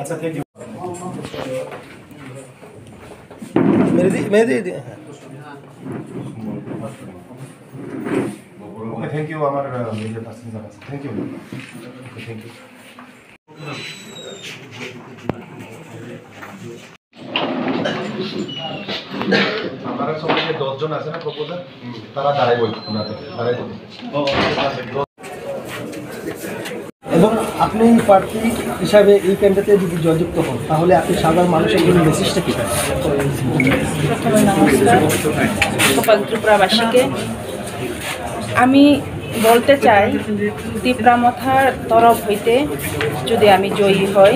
अच्छा thank you मेरे दे okay thank you আমার মেজর প্যাসেঞ্জার আছে থ্যাংক ইউ থ্যাংক ইউ हमारा सभी 10 জন আছে না প্রপোজাল তারা দাঁড়াই বই দাঁড়াই এবং আপনি প্রার্থী হিসাবে এই কেন্দ্রতে যদি জয়যুক্ত হন তাহলে আপনি সাধারণ মানুষের জন্য মেসেজটা কী পাবেন? প্রথমে নমস্কার সকল ত্রিপুরাবাসীকে আমি বলতে চাই তিপ্রামথার তরফ হইতে যদি আমি জয়ী হই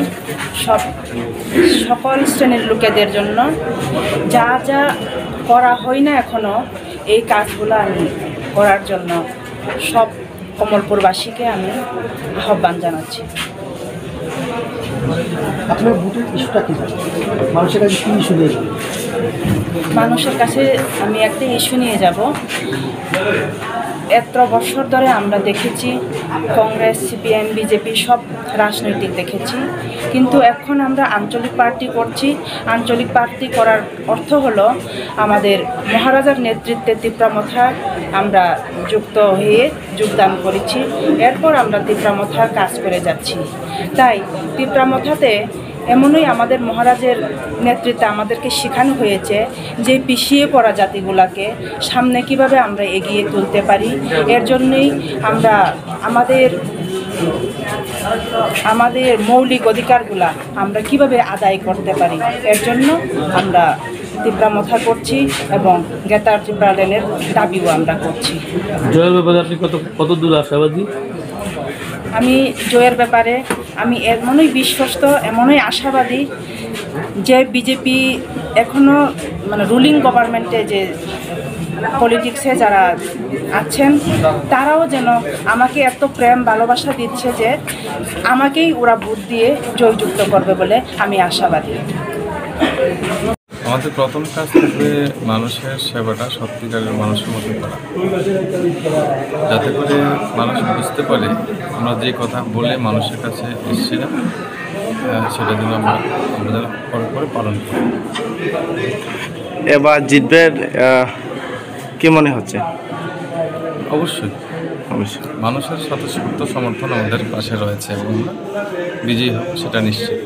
সকল শ্রেণীর লোকেদের জন্য যা যা করা হয় না এখনও এই কাজগুলো আমি করার জন্য সব কমলপুরবাসীকে আমি আহ্বান জানাচ্ছি। আপনার ভোটের ইস্যুটা কী মানুষের কাছে কী ইস্যু নিয়ে মানুষের কাছে আমি একটা ইস্যু নিয়ে যাব। এত বছর ধরে আমরা দেখেছি কংগ্রেস সিপিএম বিজেপি সব রাজনৈতিক দেখেছি, কিন্তু এখন আমরা আঞ্চলিক পার্টি করছি। আঞ্চলিক পার্টি করার অর্থ হলো আমাদের মহারাজার নেতৃত্বে তিপ্রামথার আমরা যুক্ত হয়ে যোগদান করেছি, এরপর আমরা তিপ্রামথার কাজ করে যাচ্ছি। তাই তিপ্রামথাতে এমনই আমাদের মহারাজের নেতৃত্বে আমাদেরকে শেখানো হয়েছে যে পিছিয়ে পড়া জাতিগুলোকে সামনে কিভাবে আমরা এগিয়ে তুলতে পারি। এর জন্যই আমরা আমাদের মৌলিক অধিকারগুলা আমরা কিভাবে আদায় করতে পারি, এর জন্য আমরা তিপ্রামথা করছি এবং গেতার ত্রিপুরা লেনের দাবিও আমরা করছি। জয়ের ব্যাপারে আপনি কত দূর আশাবাদী? আমি জয়ের ব্যাপারে আমি এমনই বিশ্বস্ত, এমনই আশাবাদী যে বিজেপি এখনও রুলিং গভর্নমেন্টে যে পলিটিক্সে যারা আছেন তারাও যেন আমাকে এত প্রেম ভালোবাসা দিচ্ছে যে আমাকেই ওরা ভোট দিয়ে জয়যুক্ত করবে বলে আমি আশাবাদী। আমাদের প্রথম কাজ থাকবে মানুষের সেবাটা সত্যিকারের মানুষের মতো করা, যাতে করে মানুষ বুঝতে পারে আমরা যে কথা বলে মানুষের কাছে এসেছিলাম সেটা যেন আমরা যেন পরে পালন করি। এবার জিতবেন কি মনে হচ্ছে? অবশ্যই মানুষের স্বতঃস্ফূর্ত সমর্থন আমাদের পাশে রয়েছে এবং বিজয়ী হবে সেটা নিশ্চিত।